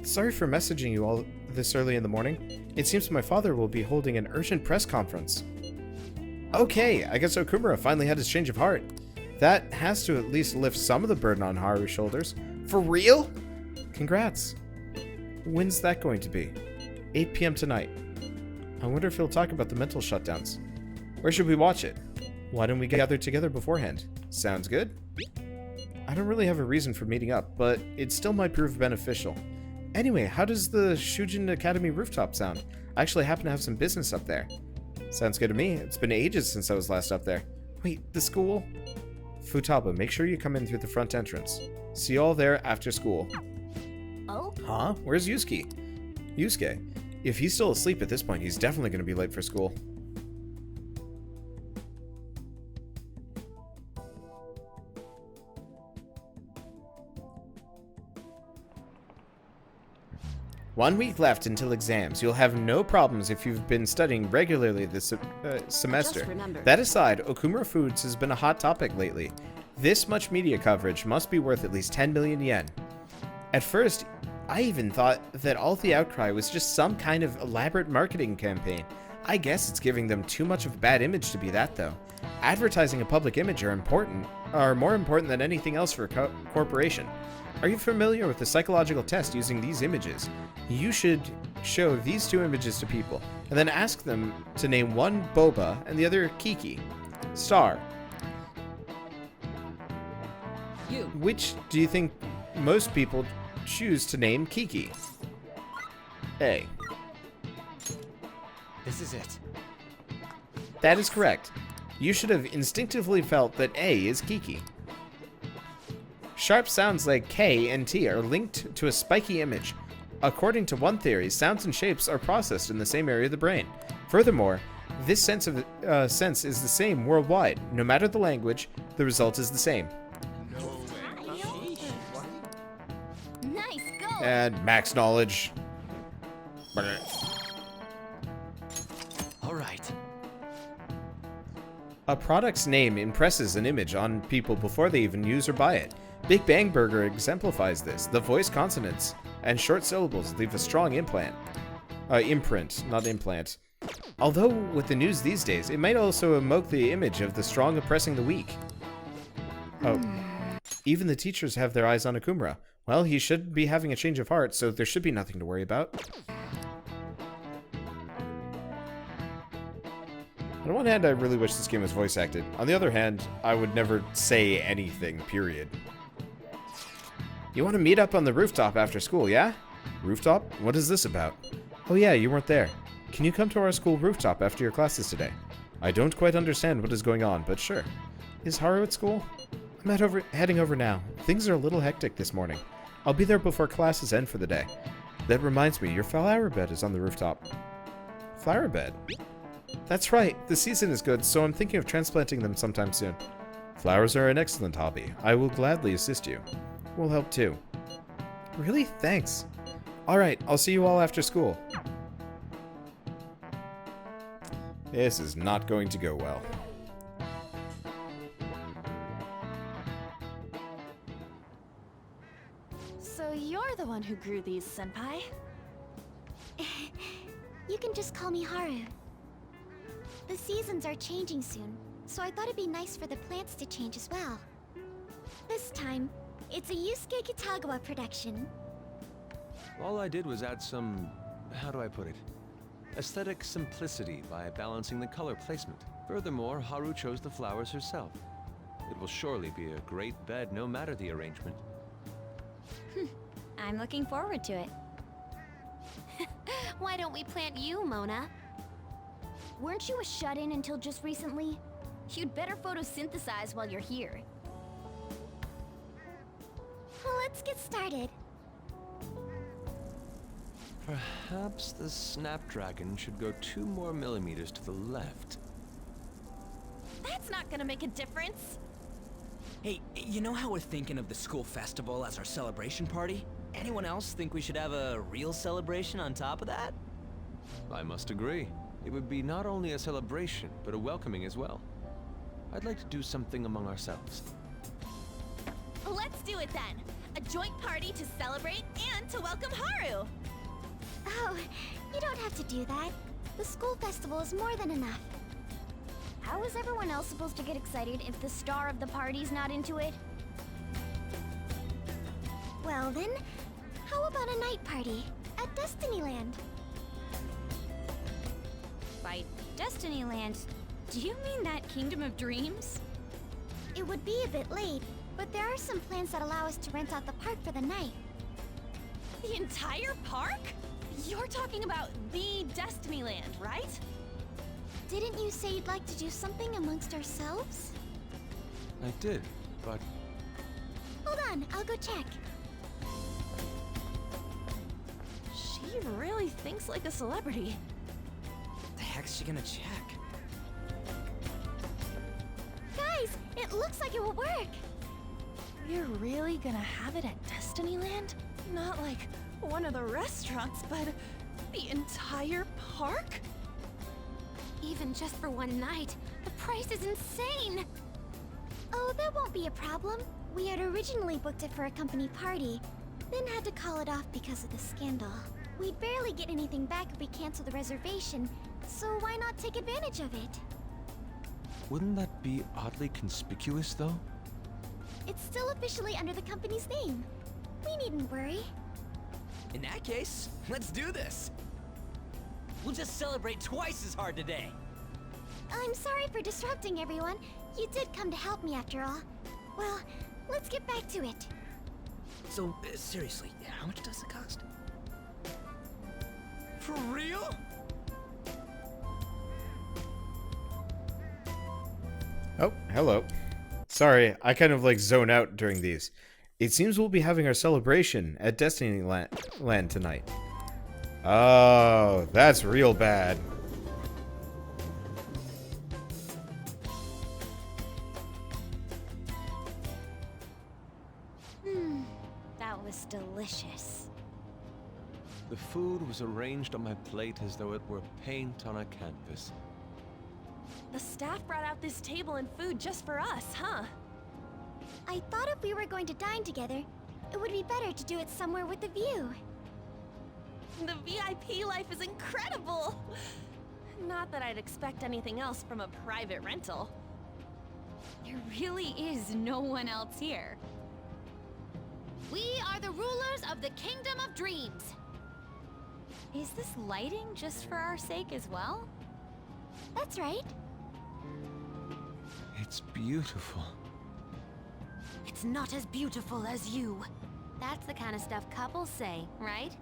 Sorry for messaging you all this early in the morning. It seems my father will be holding an urgent press conference. Okay, I guess Okumura finally had his change of heart. That has to at least lift some of the burden on Haru's shoulders. For real? Congrats. When's that going to be? 8 p.m. tonight. I wonder if he'll talk about the mental shutdowns. Where should we watch it? Why don't we gather together beforehand? Sounds good? I don't really have a reason for meeting up, but it still might prove beneficial. Anyway, how does the Shujin Academy rooftop sound? I actually happen to have some business up there. Sounds good to me. It's been ages since I was last up there. Wait, the school? Futaba, make sure you come in through the front entrance. See you all there after school. Oh? Huh? Where's Yusuke? Yusuke? If he's still asleep at this point, he's definitely going to be late for school. One week left until exams. You'll have no problems if you've been studying regularly this semester. That aside, Okumura Foods has been a hot topic lately. This much media coverage must be worth at least 10 million yen. At first, I even thought that all the outcry was just some kind of elaborate marketing campaign. I guess it's giving them too much of a bad image to be that, though. Advertising a public image are more important than anything else for a corporation. Are you familiar with the psychological test using these images? You should show these two images to people, and then ask them to name one Boba and the other Kiki. Star. You. Which do you think most people choose to name Kiki? A. This is it. That is correct. You should have instinctively felt that A is Kiki. Sharp sounds like K and T are linked to a spiky image. According to one theory, sounds and shapes are processed in the same area of the brain. Furthermore, this sense is the same worldwide. No matter the language, the result is the same. Nice go. And max knowledge. All right. A product's name impresses an image on people before they even use or buy it. Big Bang Burger exemplifies this. The voice consonants and short syllables leave a strong imprint, not implant. Although, with the news these days, it might also evoke the image of the strong oppressing the weak. Oh. Even the teachers have their eyes on Okumura. Well, he should be having a change of heart, so there should be nothing to worry about. On one hand, I really wish this game was voice acted. On the other hand, I would never say anything, period. You want to meet up on the rooftop after school, yeah? Rooftop? What is this about? Oh yeah, you weren't there. Can you come to our school rooftop after your classes today? I don't quite understand what is going on, but sure. Is Haru at school? I'm heading over now. Things are a little hectic this morning. I'll be there before classes end for the day. That reminds me, your flower bed is on the rooftop. Flower bed? That's right. The season is good, so I'm thinking of transplanting them sometime soon. Flowers are an excellent hobby. I will gladly assist you. We'll help too. Really? Thanks. Alright, I'll see you all after school. This is not going to go well. So you're the one who grew these, senpai? You can just call me Haru. The seasons are changing soon, so I thought it'd be nice for the plants to change as well. This time, it's a Yusuke Kitagawa production. All I did was add some, how do I put it, aesthetic simplicity by balancing the color placement. Furthermore, Haru chose the flowers herself. It will surely be a great bed no matter the arrangement. I'm looking forward to it. Why don't we plant you, Mona? Weren't you a shut-in until just recently? You'd better photosynthesize while you're here. Well, let's get started. Perhaps the Snapdragon should go 2 more millimeters to the left. That's not gonna make a difference. Hey, you know how we're thinking of the school festival as our celebration party? Anyone else think we should have a real celebration on top of that? I must agree. It would be not only a celebration, but a welcoming as well. I'd like to do something among ourselves. Let's do it then. A joint party to celebrate and to welcome Haru! Oh, you don't have to do that. The school festival is more than enough. How is everyone else supposed to get excited if the star of the party's not into it? Well then, how about a night party at Destinyland? By Destinyland, do you mean that Kingdom of Dreams? It would be a bit late, but there are some plans that allow us to rent out the park for the night. The entire park? You're talking about the Destinyland, right? Didn't you say you'd like to do something amongst ourselves? I did, but Hold on, I'll go check. She really thinks like a celebrity. The heck's she gonna check? Guys, it looks like it will work. We're really gonna have it at Destinyland? Not like one of the restaurants, but the entire park? Even just for one night, the price is insane! Oh, that won't be a problem. We had originally booked it for a company party, then had to call it off because of the scandal. We'd barely get anything back if we cancel the reservation, so why not take advantage of it? wouldn't that be oddly conspicuous, though? It's still officially under the company's name. We needn't worry. In that case, let's do this. We'll just celebrate twice as hard today. I'm sorry for disrupting everyone. You did come to help me after all. Well, let's get back to it. So, seriously, how much does it cost? For real? Oh, hello. Sorry, I kind of like zone out during these. It seems we'll be having our celebration at Destinyland tonight. Oh, that's real bad. That was delicious. The food was arranged on my plate as though it were paint on a canvas. The staff brought out this table and food just for us, huh? I thought if we were going to dine together, it would be better to do it somewhere with a view. The VIP life is incredible! Not that I'd expect anything else from a private rental. There really is no one else here. We are the rulers of the Kingdom of Dreams! Is this lighting just for our sake as well? That's right. It's beautiful. It's not as beautiful as you. That's the kind of stuff couples say, right?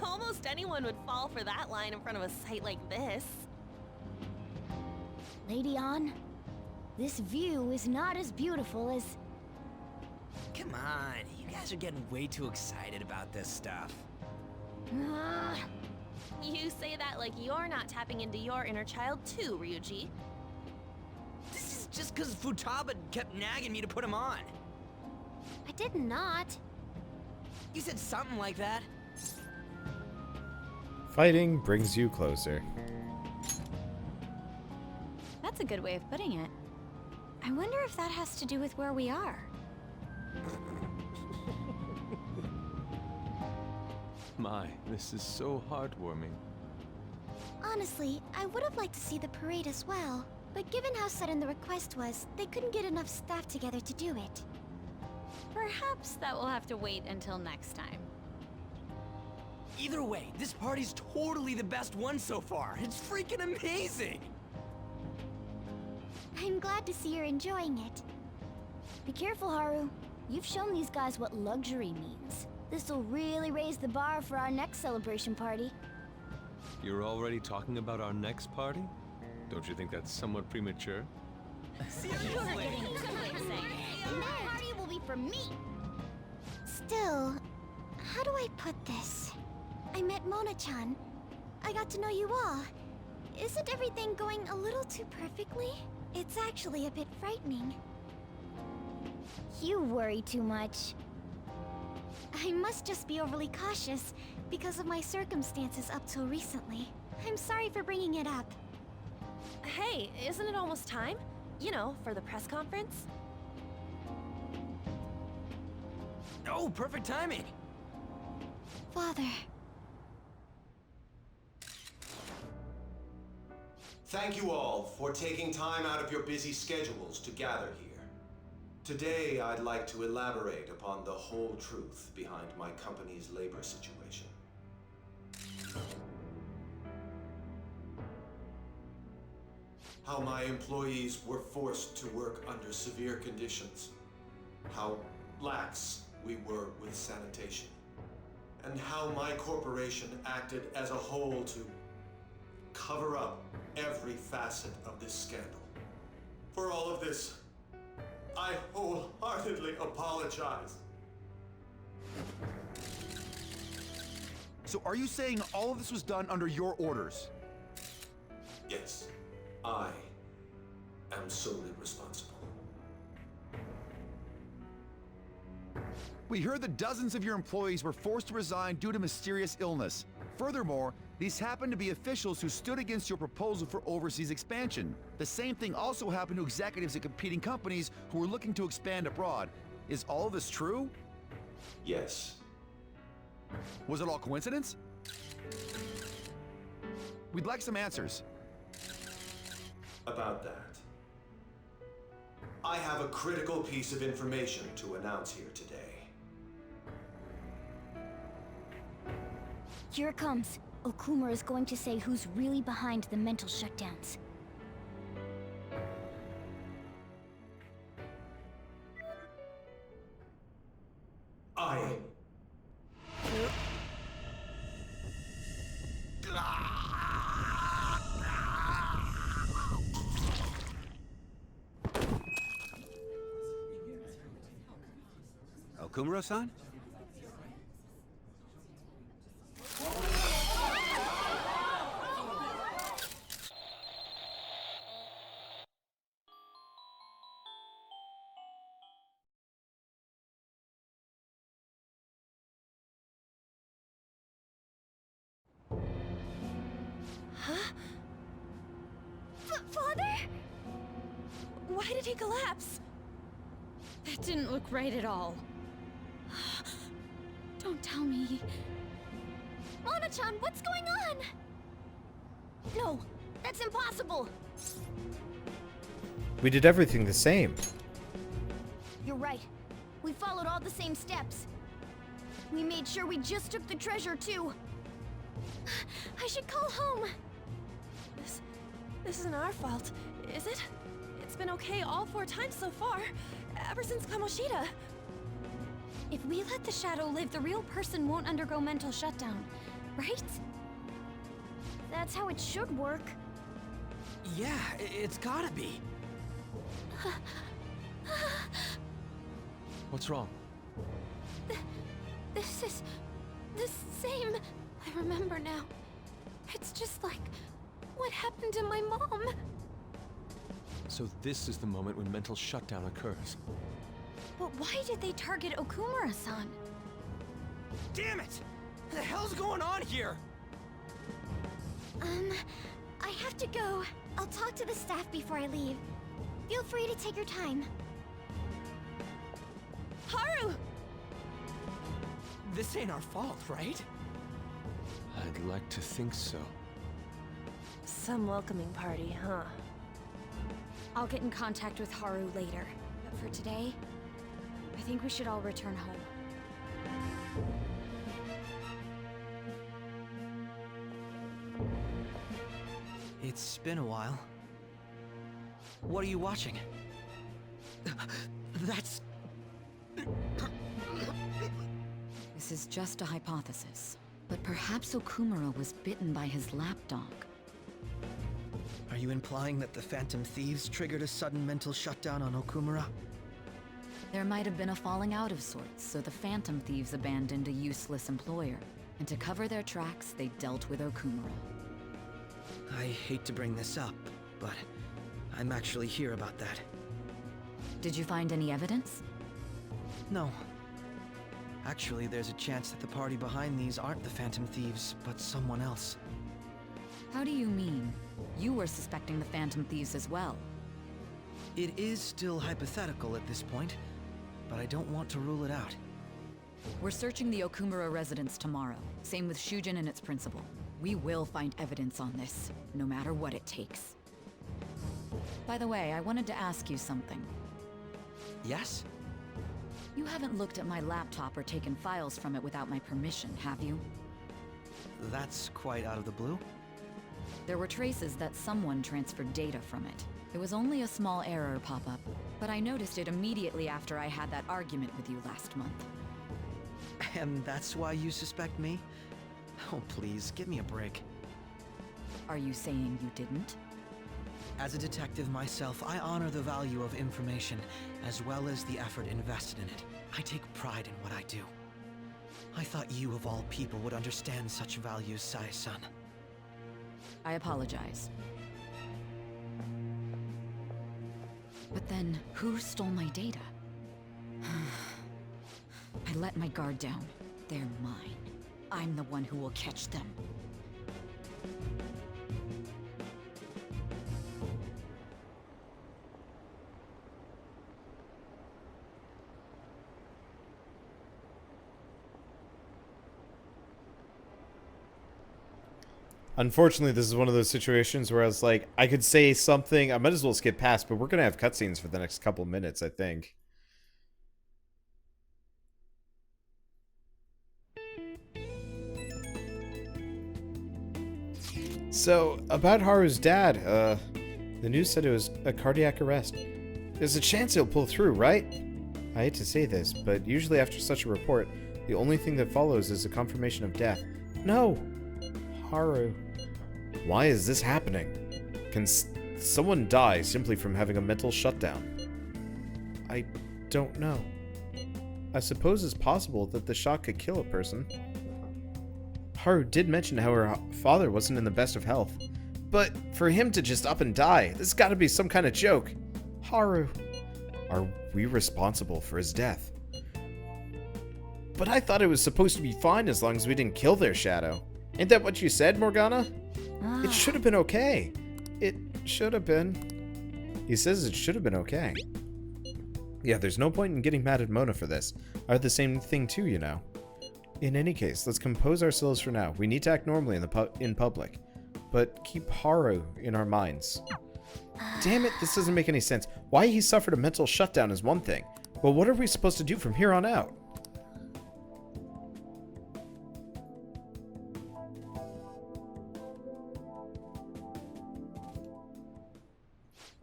Almost anyone would fall for that line in front of a sight like this. Lady On, this view is not as beautiful as... Come on, you guys are getting way too excited about this stuff. You say that like you're not tapping into your inner child too, Ryuji. This is just because Futaba kept nagging me to put him on. I did not. You said something like that. Fighting brings you closer. That's a good way of putting it. I wonder if that has to do with where we are. My, this is so heartwarming. Honestly, I would have liked to see the parade as well. But given how sudden the request was, they couldn't get enough staff together to do it. Perhaps that will have to wait until next time. Either way, this party's totally the best one so far. It's freaking amazing! I'm glad to see you're enjoying it. Be careful, Haru. You've shown these guys what luxury means. This'll really raise the bar for our next celebration party. You're already talking about our next party? Don't you think that's somewhat premature? That party will be for me! Still, how do I put this? I met Mona-chan. I got to know you all. Isn't everything going a little too perfectly? It's actually a bit frightening. You worry too much. I must just be overly cautious because of my circumstances up till recently. I'm sorry for bringing it up. Hey, isn't it almost time? You know, for the press conference? Oh, perfect timing! Father. Thank you all for taking time out of your busy schedules to gather here. Today, I'd like to elaborate upon the whole truth behind my company's labor situation. How my employees were forced to work under severe conditions. How lax we were with sanitation. And how my corporation acted as a whole to cover up every facet of this scandal. For all of this, I wholeheartedly apologize. So are you saying all of this was done under your orders? Yes, I am solely responsible. We heard that dozens of your employees were forced to resign due to mysterious illness. Furthermore, these happened to be officials who stood against your proposal for overseas expansion. The same thing also happened to executives at competing companies who were looking to expand abroad. Is all of this true? Yes. Was it all coincidence? We'd like some answers. About that, I have a critical piece of information to announce here today. Here it comes. Okumura is going to say who's really behind the mental shutdowns. I... Okumura-san? Father? Why did he collapse? That didn't look right at all. Don't tell me. Mona-chan, what's going on? No, that's impossible. We did everything the same. You're right. We followed all the same steps. We made sure we just took the treasure, too. I should call home. This isn't our fault, is it? It's been okay all 4 times so far, ever since Kamoshida. If we let the shadow live, the real person won't undergo mental shutdown, right? That's how it should work. Yeah, it's gotta be. What's wrong? This is the same. I remember now. It's just like what happened to my mom. So this is the moment when mental shutdown occurs. But why did they target Okumura-san? Damn it! What the hell's going on here? I have to go. I'll talk to the staff before I leave. Feel free to take your time. Haru! This ain't our fault, right? I'd like to think so. Some welcoming party, huh? I'll get in contact with Haru later. But for today, I think we should all return home. It's been a while. What are you watching? That's... This is just a hypothesis, but perhaps Okumura was bitten by his lapdog. Are you implying that the Phantom Thieves triggered a sudden mental shutdown on Okumura? There might have been a falling out of sorts, so the Phantom Thieves abandoned a useless employer, and to cover their tracks, they dealt with Okumura. I hate to bring this up, but I'm actually here about that. Did you find any evidence? No. Actually, there's a chance that the party behind these aren't the Phantom Thieves, but someone else. How do you mean? You were suspecting the Phantom Thieves as well. It is still hypothetical at this point, but I don't want to rule it out. We're searching the Okumura residence tomorrow. Same with Shujin and its principal. We will find evidence on this, no matter what it takes. By the way, I wanted to ask you something. Yes? You haven't looked at my laptop or taken files from it without my permission, have you? That's quite out of the blue. There were traces that someone transferred data from it. It was only a small error pop-up, but I noticed it immediately after I had that argument with you last month. And that's why you suspect me? Oh, please, give me a break. Are you saying you didn't? As a detective myself, I honor the value of information, as well as the effort invested in it. I take pride in what I do. I thought you, of all people, would understand such values, Sai-san. I apologize. But then, who stole my data? I let my guard down. They're mine. I'm the one who will catch them. Unfortunately, this is one of those situations where I was like, I could say something, I might as well skip past, but we're going to have cutscenes for the next couple minutes, I think. So, about Haru's dad, the news said it was a cardiac arrest. There's a chance he'll pull through, right? I hate to say this, but usually after such a report, the only thing that follows is a confirmation of death. No! Haru. Why is this happening? Can someone die simply from having a mental shutdown? I don't know. I suppose it's possible that the shock could kill a person. Haru did mention how her father wasn't in the best of health. But for him to just up and die, this has got to be some kind of joke. Haru. Are we responsible for his death? But I thought it was supposed to be fine as long as we didn't kill their shadow. Ain't that what you said, Morgana? It should have been okay. It should have been. He says it should have been okay. Yeah, there's no point in getting mad at Mona for this. I heard the same thing too, you know. In any case, let's compose ourselves for now. We need to act normally in public. But keep Haru in our minds. Damn it, this doesn't make any sense. Why he suffered a mental shutdown is one thing. Well, what are we supposed to do from here on out?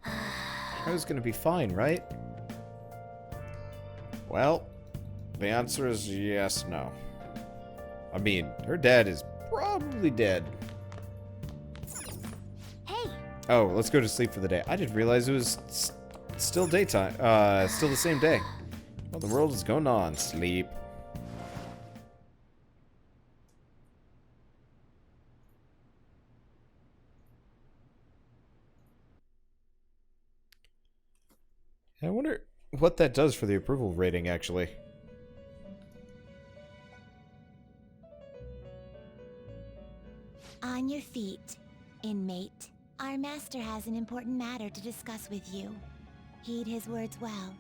Haru's gonna be fine, right? Well, the answer is yes, no. I mean, her dad is probably dead. Hey! Oh, let's go to sleep for the day. I didn't realize it was still daytime. Still the same day. Well, the world is going on. Sleep. I wonder what that does for the approval rating, actually. On your feet, inmate. Our master has an important matter to discuss with you. Heed his words well.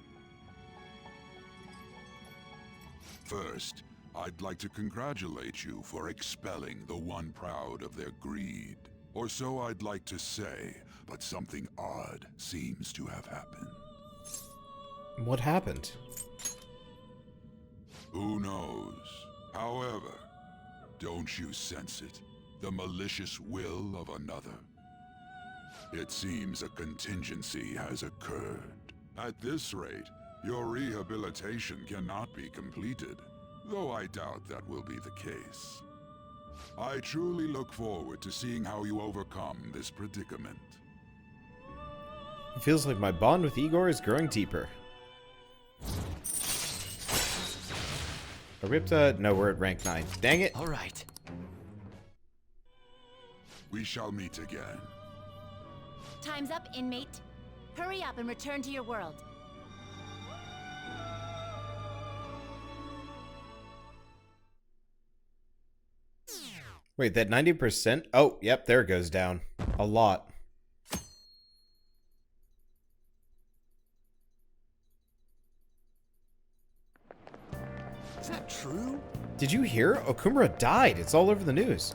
First, I'd like to congratulate you for expelling the one proud of their greed. Or so I'd like to say, but something odd seems to have happened. What happened? Who knows? However, don't you sense it? The malicious will of another? It seems a contingency has occurred. At this rate, your rehabilitation cannot be completed, though I doubt that will be the case. I truly look forward to seeing how you overcome this predicament. It feels like my bond with Igor is growing deeper. Are we up to... No, we're at rank 9. Dang it! Alright. We shall meet again. Time's up, inmate. Hurry up and return to your world. Wait, that 90%? Oh, yep, there it goes down. A lot. Is that true? Did you hear? Okumura died. It's all over the news.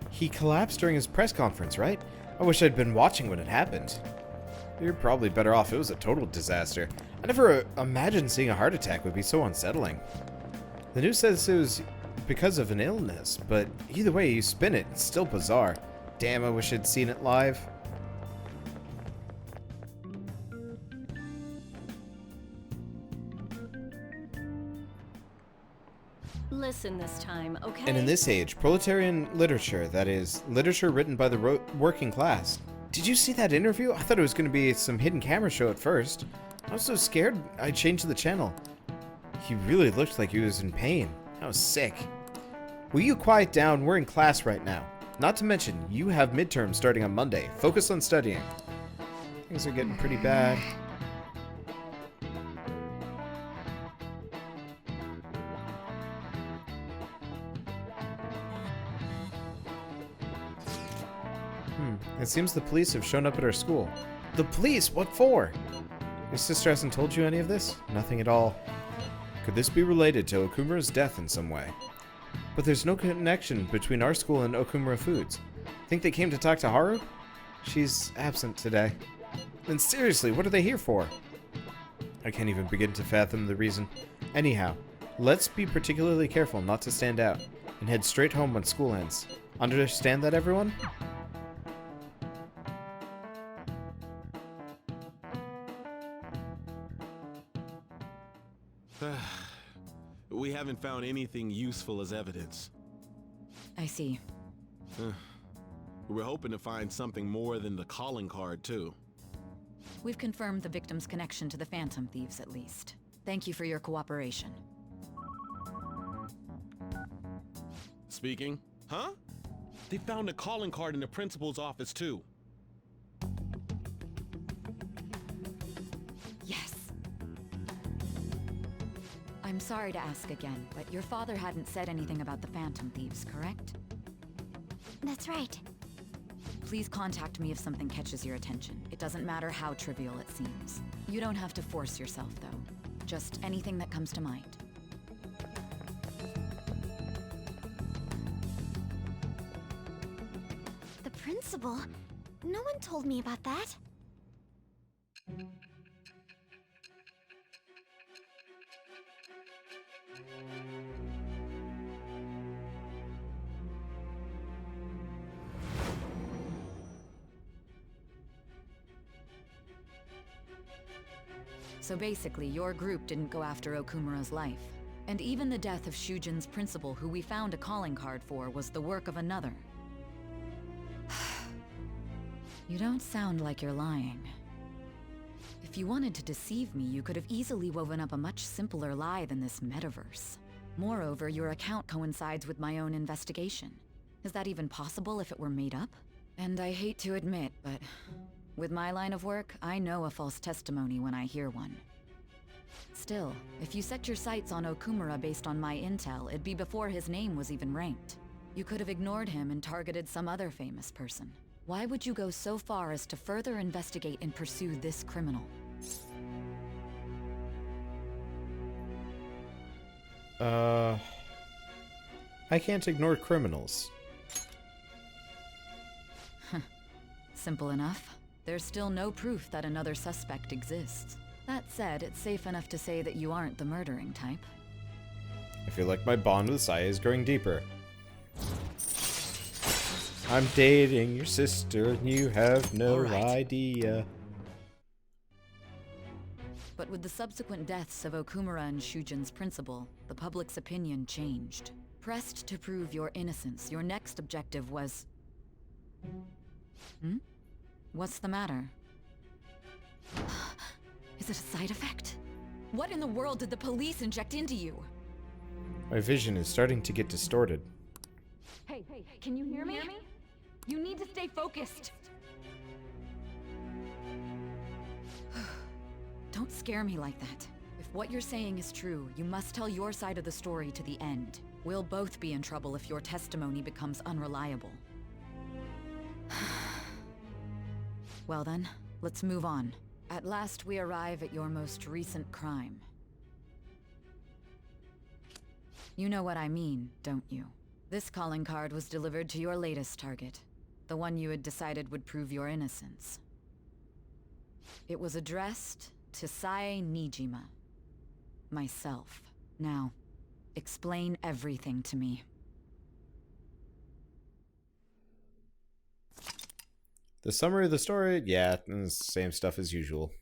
He collapsed during his press conference, right? I wish I'd been watching when it happened. You're probably better off. It was a total disaster. I never imagined seeing a heart attack would be so unsettling. The news says it was because of an illness, but either way you spin it, it's still bizarre. Damn, I wish I'd seen it live. Listen this time, okay? And in this age, proletarian literature, that is, literature written by the working class. Did you see that interview? I thought it was going to be some hidden camera show at first. I was so scared, I changed the channel. He really looked like he was in pain. I was sick. Will you quiet down? We're in class right now. Not to mention, you have midterms starting on Monday. Focus on studying. Things are getting pretty bad. It seems the police have shown up at our school. The police? What for? Your sister hasn't told you any of this? Nothing at all. Could this be related to Okumura's death in some way? But there's no connection between our school and Okumura Foods. Think they came to talk to Haru? She's absent today. Then seriously, what are they here for? I can't even begin to fathom the reason. Anyhow, let's be particularly careful not to stand out, and head straight home when school ends. Understand that, everyone? We haven't found anything useful as evidence. I see. We're hoping to find something more than the calling card, too. We've confirmed the victim's connection to the Phantom Thieves, at least. Thank you for your cooperation. Speaking? Huh? They found a calling card in the principal's office, too. Yes. I'm sorry to ask again, but your father hadn't said anything about the Phantom Thieves, correct? That's right. Please contact me if something catches your attention. It doesn't matter how trivial it seems. You don't have to force yourself, though. Just anything that comes to mind. The principal? No one told me about that. So basically, your group didn't go after Okumura's life. And even the death of Shujin's principal, who we found a calling card for, was the work of another. You don't sound like you're lying. If you wanted to deceive me, you could have easily woven up a much simpler lie than this metaverse. Moreover, your account coincides with my own investigation. Is that even possible if it were made up? And I hate to admit, but with my line of work, I know a false testimony when I hear one. Still, if you set your sights on Okumura based on my intel, it'd be before his name was even ranked. You could have ignored him and targeted some other famous person. Why would you go so far as to further investigate and pursue this criminal? I can't ignore criminals. Simple enough. There's still no proof that another suspect exists. That said, it's safe enough to say that you aren't the murdering type. I feel like my bond with Saya is growing deeper. I'm dating your sister and you have no idea. But with the subsequent deaths of Okumura and Shujin's principal, the public's opinion changed. Pressed to prove your innocence, your next objective was... What's the matter? Is it a side effect? What in the world did the police inject into you? My vision is starting to get distorted. Hey, can you hear me? You need to stay focused. Don't scare me like that. If what you're saying is true, you must tell your side of the story to the end. We'll both be in trouble if your testimony becomes unreliable. Well then, let's move on. At last we arrive at your most recent crime. You know what I mean, don't you? This calling card was delivered to your latest target. The one you had decided would prove your innocence. It was addressed to Sae Nijima. Myself. Now, explain everything to me. The summary of the story? Yeah, same stuff as usual.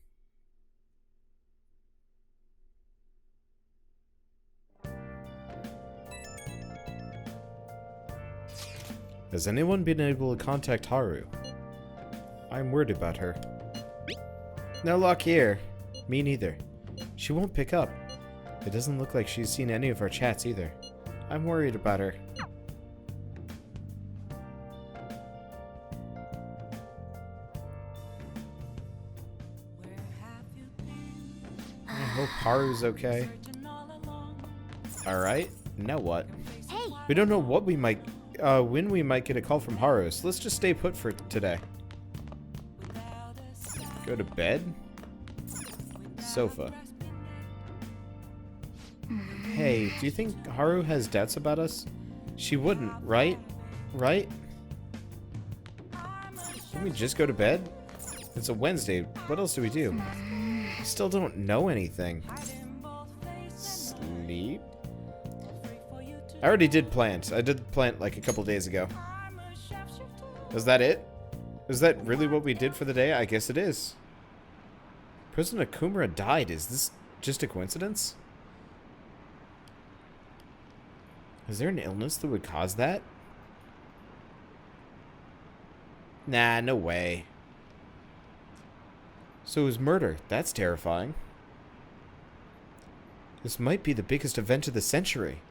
Has anyone been able to contact Haru? I'm worried about her. No luck here. Me neither. She won't pick up. It doesn't look like she's seen any of our chats either. I'm worried about her. I hope Haru's okay. Alright, now what? Hey! We don't know what we might, when we might get a call from Haru, so let's just stay put for today. Go to bed? Sofa. Hey, do you think Haru has doubts about us? She wouldn't, right? Right? Can we just go to bed? It's a Wednesday. What else do we do? I still don't know anything. Sleep? I already did plant. I did plant like a couple days ago. Was that it? Is that really what we did for the day? I guess it is. President Okumura died. Is this just a coincidence? Is there an illness that would cause that? Nah, no way. So it was murder. That's terrifying. This might be the biggest event of the century.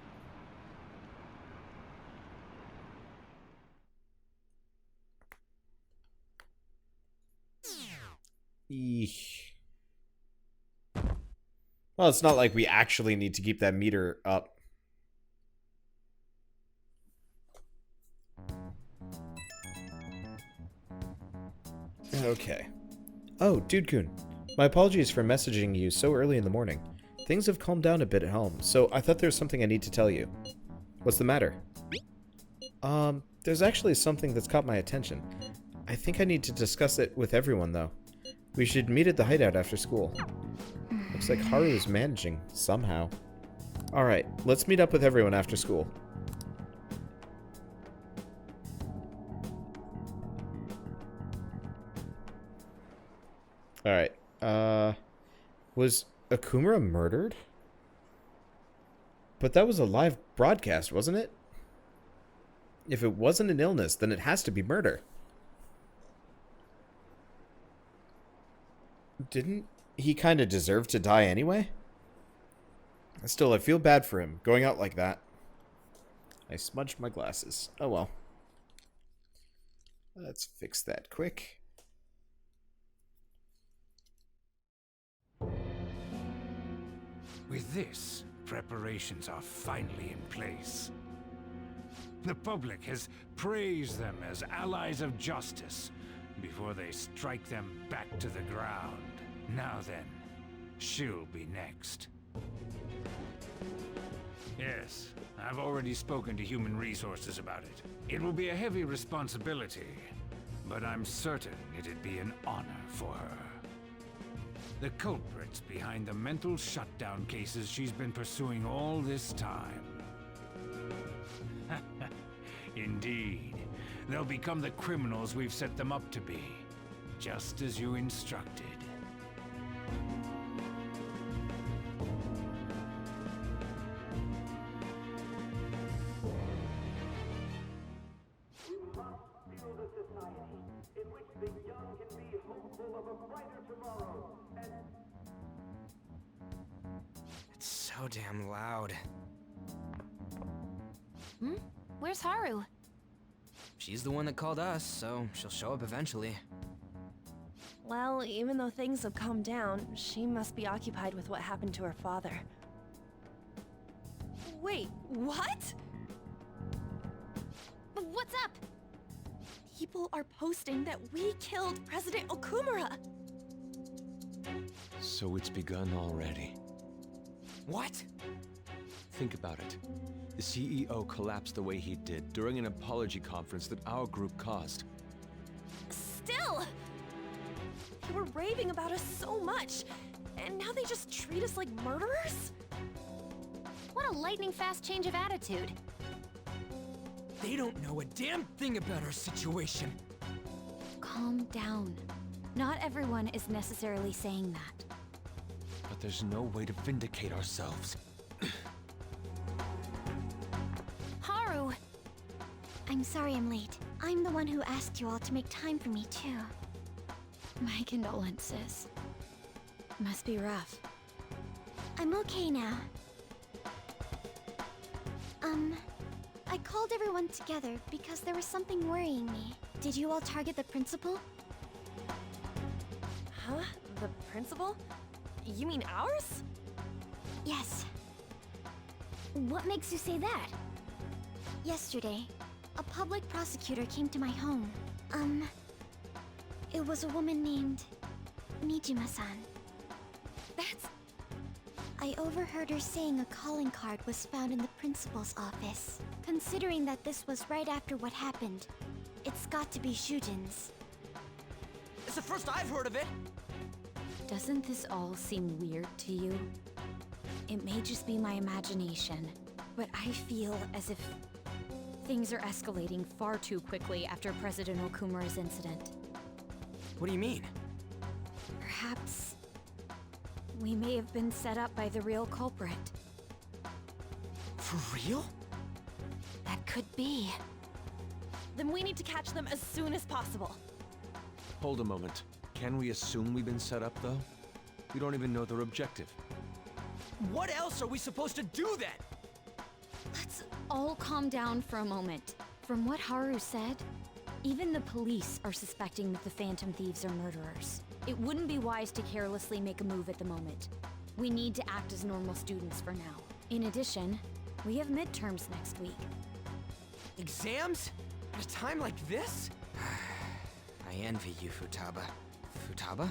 Eesh. Well, it's not like we actually need to keep that meter up. Okay. Oh, Dude-kun. My apologies for messaging you so early in the morning. Things have calmed down a bit at home, so I thought there was something I need to tell you. What's the matter? There's actually something that's caught my attention. I think I need to discuss it with everyone, though. We should meet at the hideout after school. Looks like Haru is managing, somehow. Alright, let's meet up with everyone after school. Alright, was Okumura murdered? But that was a live broadcast, wasn't it? If it wasn't an illness, then it has to be murder. Didn't he kind of deserve to die anyway? Still, I feel bad for him, going out like that. I smudged my glasses. Oh well. Let's fix that quick. With this, preparations are finally in place. The public has praised them as allies of justice before they strike them back to the ground. Now then, she'll be next. Yes, I've already spoken to Human Resources about it. It will be a heavy responsibility, but I'm certain it'd be an honor for her. The culprits behind the mental shutdown cases she's been pursuing all this time. Indeed. They'll become the criminals we've set them up to be, just as you instructed. It's so damn loud. Where's Haru? She's the one that called us, so she'll show up eventually. Well, even though things have calmed down, she must be occupied with what happened to her father. Wait, what? What's up? People are posting that we killed President Okumura. So it's begun already. What? Think about it. The CEO collapsed the way he did during an apology conference that our group caused. Still! They were raving about us so much, and now they just treat us like murderers? What a lightning-fast change of attitude. They don't know a damn thing about our situation. Calm down. Not everyone is necessarily saying that. But there's no way to vindicate ourselves. Haru! I'm sorry I'm late. I'm the one who asked you all to make time for me, too. My condolences. Must be rough. I'm okay now. I called everyone together because there was something worrying me. Did you all target the principal? Huh? The principal? You mean ours? Yes. What makes you say that? Yesterday, a public prosecutor came to my home. It was a woman named Nijima-san. That's... I overheard her saying a calling card was found in the principal's office. Considering that this was right after what happened, it's got to be Shujin's. It's the first I've heard of it. Doesn't this all seem weird to you? It may just be my imagination, but I feel as if things are escalating far too quickly after President Okumura's incident. What do you mean? Perhaps we may have been set up by the real culprit. For real? That could be. Then we need to catch them as soon as possible. Hold a moment. Can we assume we've been set up, though? We don't even know their objective. What else are we supposed to do then? Let's all calm down for a moment. From what Haru said, even the police are suspecting that the Phantom Thieves are murderers. It wouldn't be wise to carelessly make a move at the moment. We need to act as normal students for now. In addition, we have midterms next week. Exams? At a time like this? I envy you, Futaba. Futaba?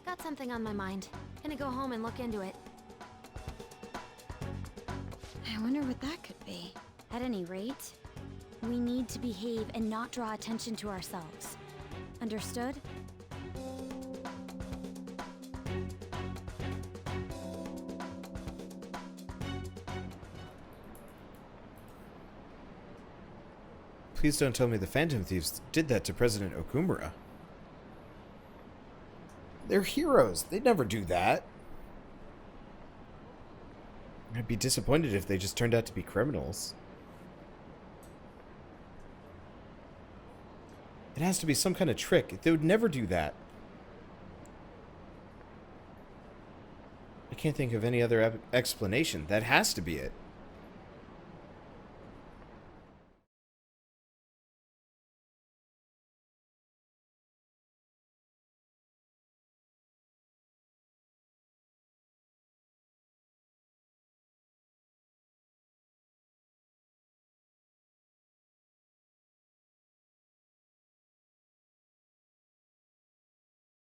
Got something on my mind. Gonna go home and look into it. I wonder what that could be. At any rate, we need to behave and not draw attention to ourselves. Understood? Please don't tell me the Phantom Thieves did that to President Okumura. They're heroes. They'd never do that. I'd be disappointed if they just turned out to be criminals. It has to be some kind of trick. They would never do that. I can't think of any other explanation. That has to be it.